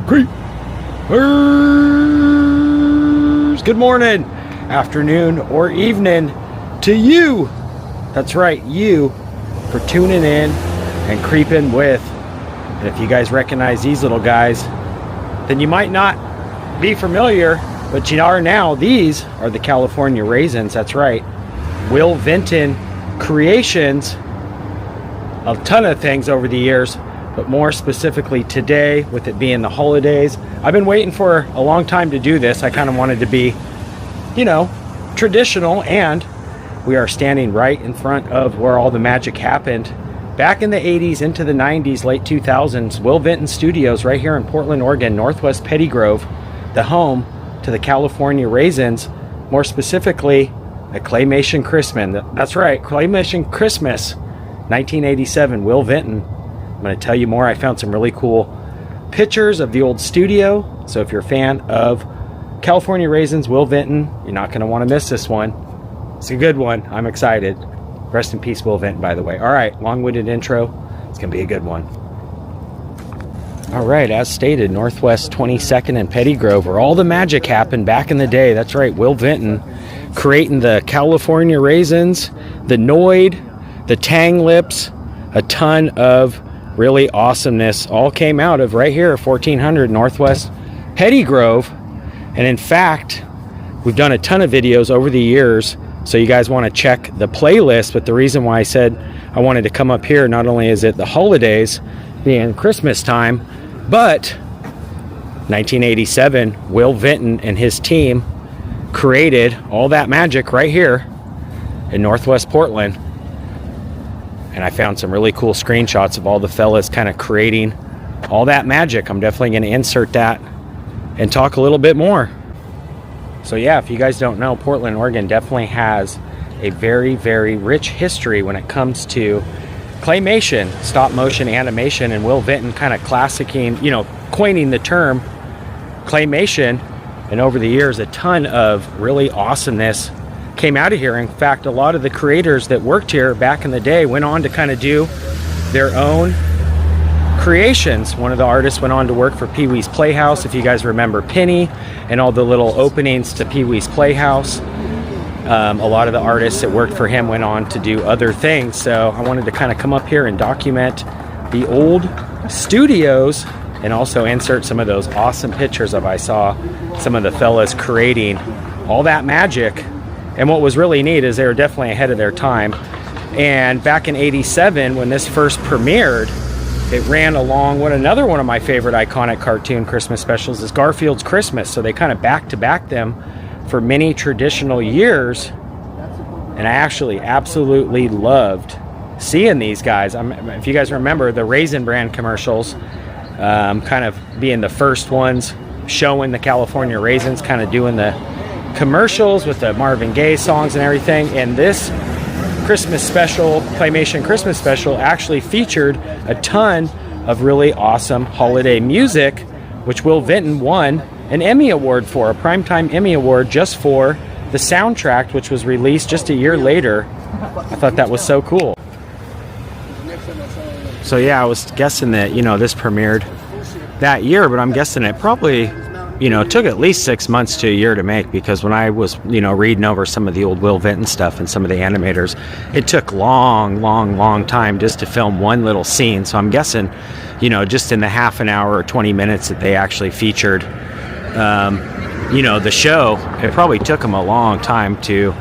Creepers. Good morning, afternoon, or evening to you. That's right, you, for tuning in and creeping with. And if you guys recognize these little guys, then you might not be familiar, but you are now. These are the California Raisins. That's right. Will Vinton creations of a ton of things over the years, but more specifically today, with it being the holidays. I've been waiting for a long time to do this. I kind of wanted to be, you know, traditional, and we are standing right in front of where all the magic happened back in the 80s into the 90s, late 2000s. Will Vinton Studios right here in Portland, Oregon, Northwest Petty Grove, the home to the California Raisins, more specifically a Claymation Christmas. That's right, Claymation Christmas 1987, Will Vinton. I'm going to tell you more. I found some really cool pictures of the old studio, so if you're a fan of California Raisins, Will Vinton, you're not going to want to miss this one. It's a good one. I'm excited. Rest in peace, Will Vinton, by the way. All right, long-winded intro. It's going to be a good one. All right, as stated, Northwest 22nd and Petty Grove, where all the magic happened back in the day. That's right, Will Vinton creating the California Raisins, the Noid, the Tang Lips, a ton of really awesomeness all came out of right here, 1400 Northwest Petty Grove. And in fact, we've done a ton of videos over the years, so you guys want to check the playlist. But the reason why I said I wanted to come up here, not only is it the holidays being Christmas time, but 1987, Will Vinton and his team created all that magic right here in Northwest Portland. And I found some really cool screenshots of all the fellas kind of creating all that magic. I'm definitely going to insert that and talk a little bit more. So yeah, if you guys don't know, Portland, Oregon definitely has a very, very rich history when it comes to claymation, stop motion animation, and Will Vinton kind of coining the term claymation. And over the years, a ton of really awesomeness came out of here. In fact, a lot of the creators that worked here back in the day went on to kind of do their own creations. One of the artists went on to work for Pee-wee's Playhouse, if you guys remember Penny and all the little openings to Pee-wee's Playhouse. A lot of the artists that worked for him went on to do other things. So I wanted to kind of come up here and document the old studios and also insert some of those awesome pictures of I saw some of the fellas creating all that magic. And what was really neat is they were definitely ahead of their time. And back in 87, when this first premiered, it ran along what another one of my favorite iconic cartoon Christmas specials is Garfield's Christmas. So they kind of back-to-back them for many traditional years. And I actually absolutely loved seeing these guys. If you guys remember the Raisin brand commercials, kind of being the first ones showing the California Raisins, kind of doing the commercials with the Marvin Gaye songs and everything. And this Christmas special, Claymation Christmas special, actually featured a ton of really awesome holiday music, which Will Vinton won an Emmy Award for, a Primetime Emmy Award, just for the soundtrack, which was released just a year later. I thought that was so cool. So yeah, I was guessing that, this premiered that year, but I'm guessing it probably, took at least 6 months to a year to make, because when I was, reading over some of the old Will Vinton stuff and some of the animators, it took long time just to film one little scene. So I'm guessing, just in the half an hour or 20 minutes that they actually featured, the show, it probably took them a long time to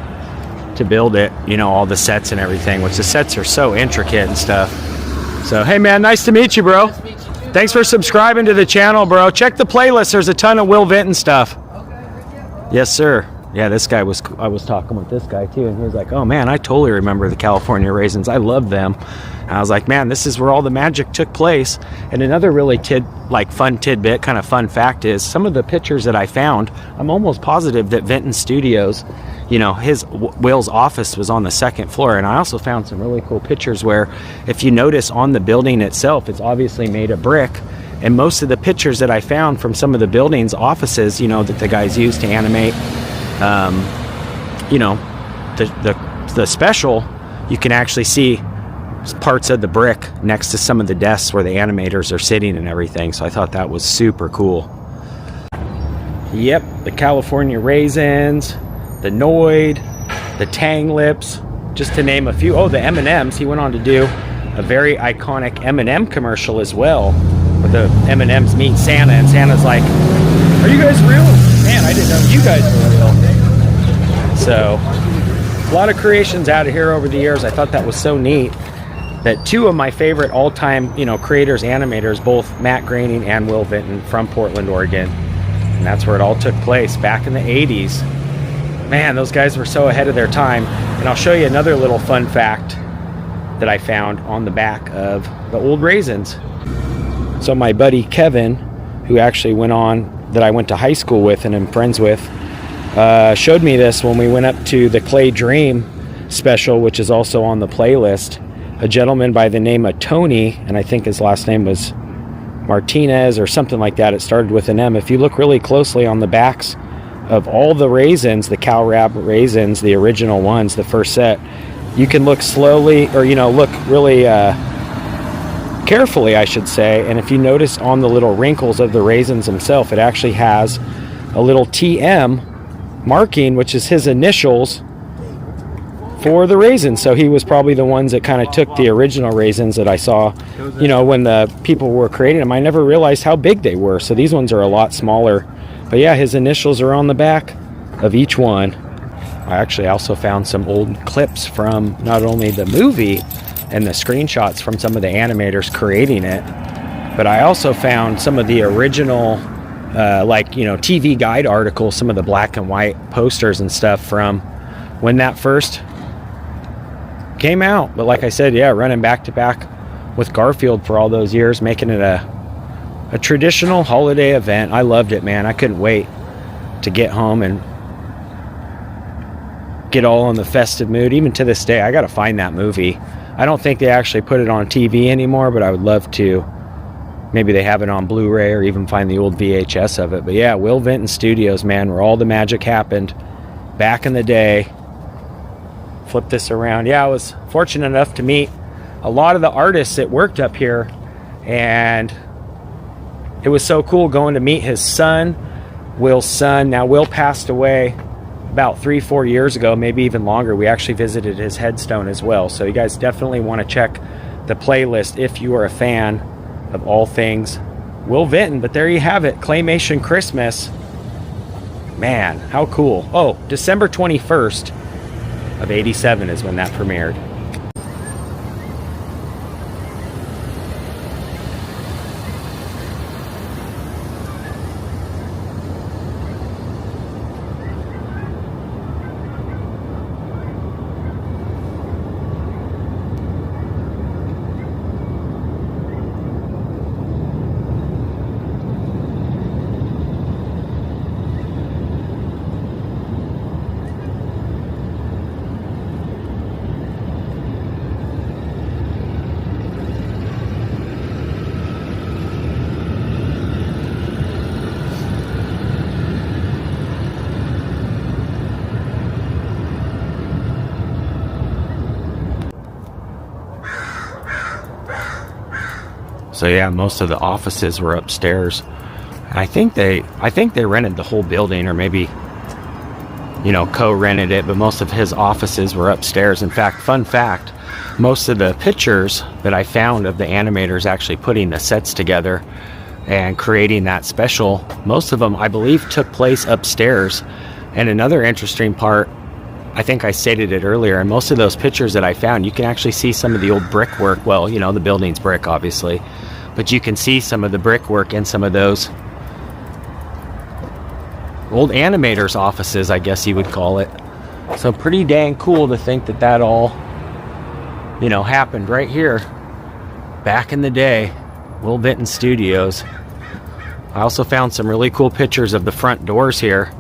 build it, all the sets and everything, which the sets are so intricate and stuff. So, hey man, nice to meet you, bro. Thanks for subscribing to the channel, bro. Check the playlist. There's a ton of Will Vinton stuff. Yes, sir. Yeah, I was talking with this guy too, and he was like, oh man, I totally remember the California Raisins. I love them. And I was like, man, this is where all the magic took place. And another really fun tidbit, kind of fun fact is some of the pictures that I found, I'm almost positive that Vinton Studios, Will's office was on the second floor. And I also found some really cool pictures where, if you notice on the building itself, it's obviously made of brick. And most of the pictures that I found from some of the buildings, offices, that the guys used to animate, the special, you can actually see parts of the brick next to some of the desks where the animators are sitting and everything. So I thought that was super cool. Yep, the California Raisins, the Noid, the Tang Lips, just to name a few. Oh, the M&Ms. He went on to do a very iconic M&M commercial as well, where the M&Ms meet Santa, and Santa's like, "Are you guys real?" Man, I didn't know you guys were real. So, a lot of creations out of here over the years. I thought that was so neat that two of my favorite all-time, creators, animators, both Matt Groening and Will Vinton from Portland, Oregon. And that's where it all took place back in the 80s. Man, those guys were so ahead of their time. And I'll show you another little fun fact that I found on the back of the old Raisins. So my buddy Kevin, who actually went on, that I went to high school with and am friends with, showed me this when we went up to the Clay Dream special, which is also on the playlist. A gentleman by the name of Tony, and I think his last name was Martinez or something like that. It started with an M. If you look really closely on the backs of all the Raisins, the Cal Rab Raisins, the original ones, the first set, you can look slowly, or look really carefully, I should say. And if you notice on the little wrinkles of the Raisins himself, it actually has a little TM marking, which is his initials for the Raisins. So he was probably the ones that kind of took the original Raisins that I saw, when the people were creating them. I never realized how big they were. So these ones are a lot smaller. But yeah, his initials are on the back of each one. I actually also found some old clips from not only the movie and the screenshots from some of the animators creating it, but I also found some of the original TV guide articles, some of the black and white posters and stuff from when that first came out. But like I said, yeah, running back to back with Garfield for all those years, making it a traditional holiday event. I loved it, man. I couldn't wait to get home and get all in the festive mood. Even to this day, I gotta find that movie. I don't think they actually put it on TV anymore, but I would love to. Maybe they have it on Blu-ray or even find the old VHS of it. But yeah, Will Vinton Studios, man, where all the magic happened back in the day. Flip this around. Yeah, I was fortunate enough to meet a lot of the artists that worked up here, and it was so cool going to meet his son, Will's son. Now, Will passed away about 3-4 years ago, maybe even longer. We actually visited his headstone as well. So you guys definitely want to check the playlist if you are a fan of all things Will Vinton. But there you have it, Claymation Christmas. Man, how cool. Oh, December 21st of 87 is when that premiered. So yeah, most of the offices were upstairs. And I think they rented the whole building, or maybe, co-rented it, but most of his offices were upstairs. In fact, fun fact, most of the pictures that I found of the animators actually putting the sets together and creating that special, most of them, I believe, took place upstairs. And another interesting part, I think I stated it earlier, and most of those pictures that I found, you can actually see some of the old brickwork. Well, the building's brick, obviously, but you can see some of the brickwork in some of those old animators' offices, I guess you would call it. So pretty dang cool to think that all, happened right here back in the day, Will Vinton Studios. I also found some really cool pictures of the front doors here.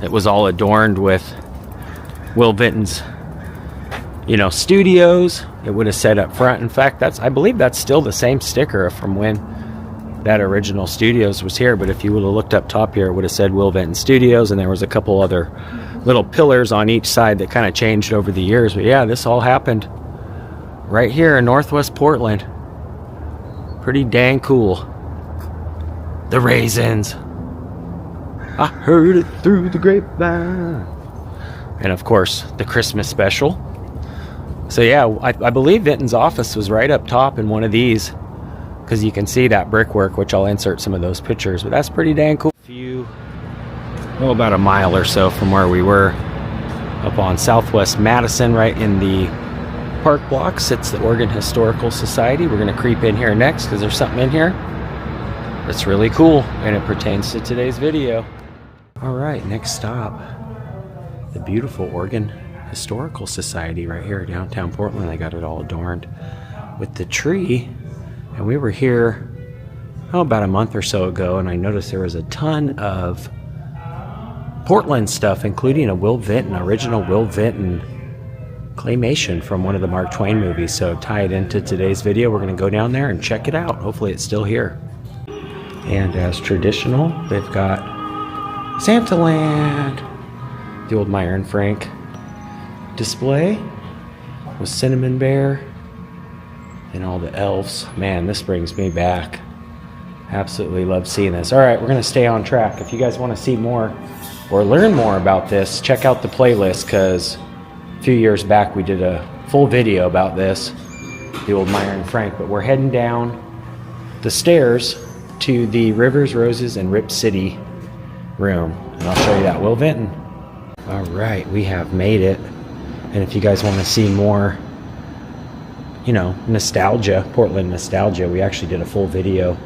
It was all adorned with Will Vinton's, studios. It would have said up front. In fact, I believe that's still the same sticker from when that original studios was here. But if you would have looked up top here, it would have said Will Vinton Studios, and there was a couple other little pillars on each side that kind of changed over the years. But yeah, this all happened right here in Northwest Portland. Pretty dang cool. The Raisins. I heard it through the grapevine. And of course, the Christmas special. So yeah, I believe Vinton's office was right up top in one of these, because you can see that brickwork, which I'll insert some of those pictures, but that's pretty dang cool. About a mile or so from where we were, up on Southwest Madison, right in the park block, sits the Oregon Historical Society. We're going to creep in here next because there's something in here that's really cool and it pertains to today's video. All right, next stop, the beautiful Oregon Historical Society right here in downtown Portland. They got it all adorned with the tree, and we were here about a month or so ago, and I noticed there was a ton of Portland stuff, including a original Will Vinton claymation from one of the Mark Twain movies. So tie it into today's video. We're going to go down there and check it out. Hopefully it's still here. And as traditional, they've got Santaland, the old Meyer and Frank display with Cinnamon Bear and all the elves. Man, this brings me back. Absolutely love seeing this. All right, we're going to stay on track. If you guys want to see more or learn more about this, check out the playlist, because a few years back we did a full video about this, the old Meyer and Frank. But we're heading down the stairs to the Rivers, Roses, and Rip City room, and I'll show you that Will Vinton. All right, we have made it. And if you guys want to see more, you know, nostalgia, Portland nostalgia, we actually did a full video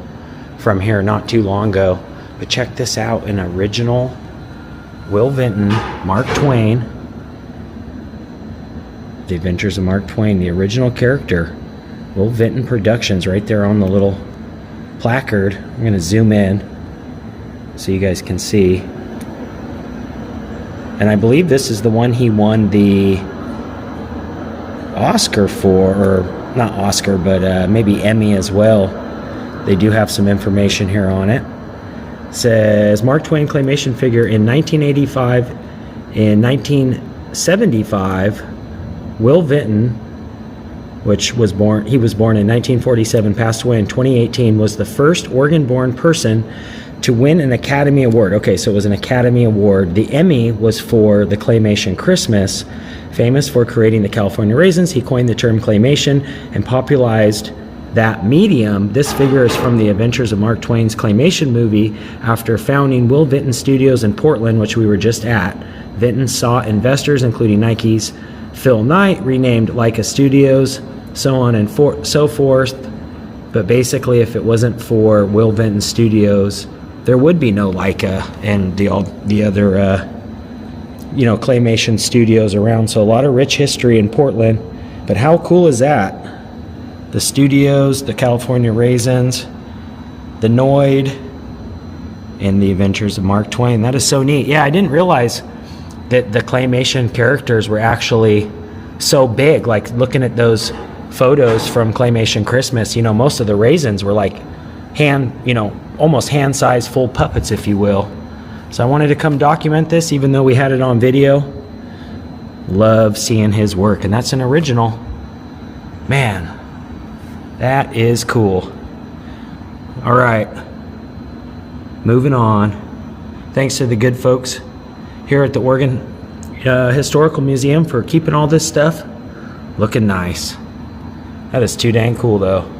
from here not too long ago. But check this out, an original Will Vinton, Mark Twain, The Adventures of Mark Twain, the original character, Will Vinton Productions, right there on the little placard. I'm going to zoom in so you guys can see. And I believe this is the one he won the Oscar for, or not Oscar, but maybe Emmy as well. They do have some information here on it. Says Mark Twain claymation figure in 1985. In 1975, Will Vinton, he was born in 1947, passed away in 2018, was the first Oregon-born person to win an Academy Award. Okay, so it was an Academy Award. The Emmy was for the claymation Christmas. Famous for creating the California Raisins, he coined the term claymation and popularized that medium. This figure is from the Adventures of Mark Twain's claymation movie. After founding Will Vinton Studios in Portland, which we were just at, Vinton sought investors, including Nike's Phil Knight, renamed Leica Studios, so on and so forth. But basically, if it wasn't for Will Vinton Studios, there would be no Leica and the other claymation studios around. So a lot of rich history in Portland. But how cool is that? The studios, the California Raisins, the Noid, and the Adventures of Mark Twain. That is so neat. Yeah, I didn't realize that the claymation characters were actually so big. Like looking at those photos from Claymation Christmas, you know, most of the Raisins were like almost hand-sized full puppets, if you will. So I wanted to come document this, even though we had it on video. Love seeing his work, and that's an original. Man, that is cool. All right, moving on. Thanks to the good folks here at the Oregon Historical Museum for keeping all this stuff looking nice. That is too dang cool, though.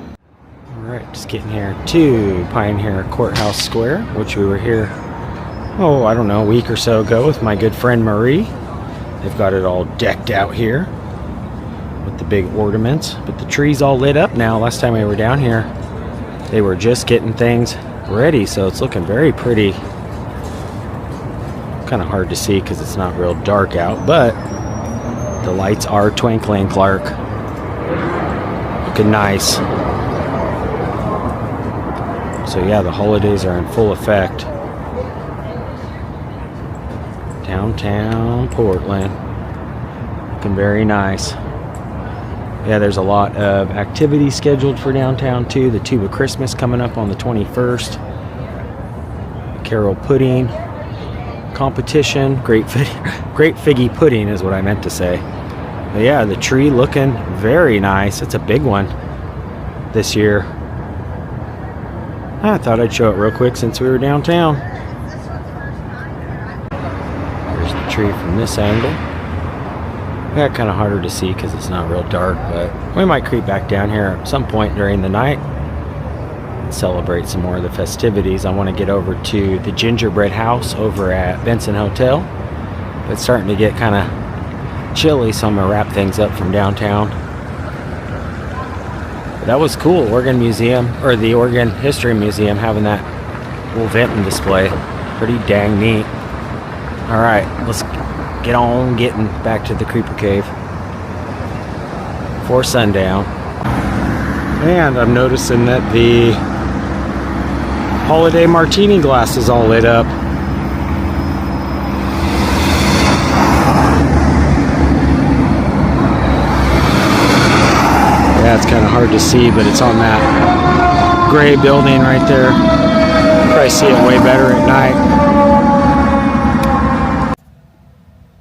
All right, just getting here to Pioneer Courthouse Square, which we were here, I don't know, a week or so ago with my good friend Marie. They've got it all decked out here with the big ornaments, but the tree's all lit up now. Last time we were down here, they were just getting things ready, so it's looking very pretty. Kind of hard to see because it's not real dark out, but the lights are twinkling, Clark. Looking nice. So yeah, the holidays are in full effect. Downtown Portland. Looking very nice. Yeah, there's a lot of activity scheduled for downtown too. The Tube of Christmas coming up on the 21st. Carol pudding competition. Great figgy pudding is what I meant to say. But yeah, the tree looking very nice. It's a big one this year. I thought I'd show it real quick since we were downtown. Here's the tree from this angle. Yeah, kind of harder to see because it's not real dark, but we might creep back down here at some point during the night and celebrate some more of the festivities. I want to get over to the gingerbread house over at Vinton Hotel. It's starting to get kind of chilly, so I'm going to wrap things up from downtown. But that was cool. Oregon Museum, or the Oregon History Museum, having that little Vinton display. Pretty dang neat. Alright, let's get on getting back to the Creeper Cave before sundown. And I'm noticing that the holiday martini glass is all lit up. Yeah, it's kind of hard to see, but it's on that gray building right there. Probably see it way better at night.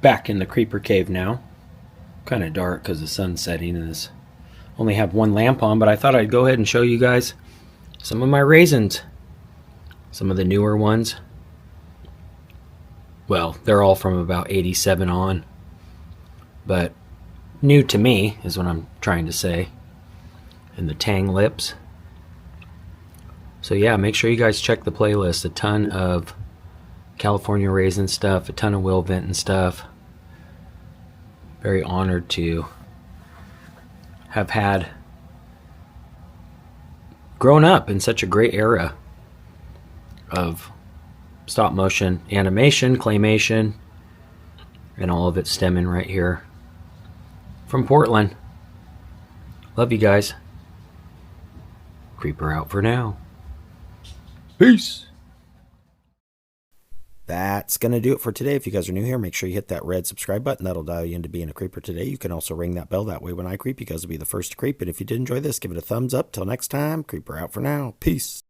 Back in the Creeper Cave now. Kind of dark because the sun's setting and this only have one lamp on, but I thought I'd go ahead and show you guys some of my raisins. Some of the newer ones. Well, they're all from about 87 on, but new to me is what I'm trying to say. And the tang lips. So yeah, make sure you guys check the playlist. A ton of California raisin stuff, a ton of Will Vinton stuff. Very honored to have had grown up in such a great era of stop motion animation, claymation, and all of it stemming right here from Portland. Love you guys. Creeper out for now. Peace. That's going to do it for today. If you guys are new here, make sure you hit that red subscribe button. That'll dial you into being a creeper today. You can also ring that bell. That way when I creep, you guys will be the first to creep. And if you did enjoy this, give it a thumbs up. Till next time, Creeper out for now. Peace.